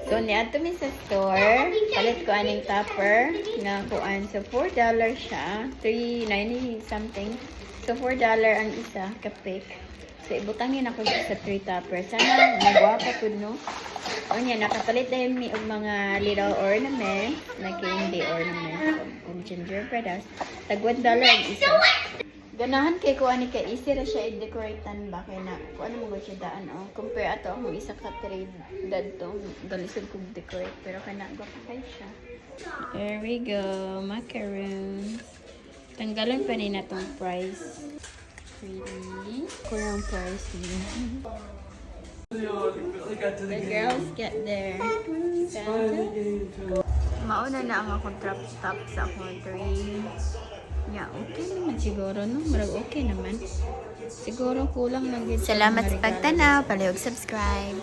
So, niadto mi sa store. Palit ko aning topper na kuan. So, $4 siya. $3.90 something. So, $4 ang isa kapik. So, ibutangin ako sa 3 topper. Sana magwapa po, no? O niya, nakapalit dahil mi og mga little ornaments. Na candy ornaments. And gingerbread house. Tag $1 ang isa. Ganahan kay kuan ni kay easy ra siya i-decoratean ba kay na kuan mo ba siya daan compare ato ang isa ka trade dadto galisod kog decorate pero kana go kay siya. There we go, macaroons. Tanggalan pa ni natong price. Really? Kurang price niya. The girls get there. Mauna na ang akong trap stop sa akong train. Yeah, okay naman siguro, no? Marag okay naman. Siguro kulang lang din. Salamat sa pagtanaw, palihog subscribe.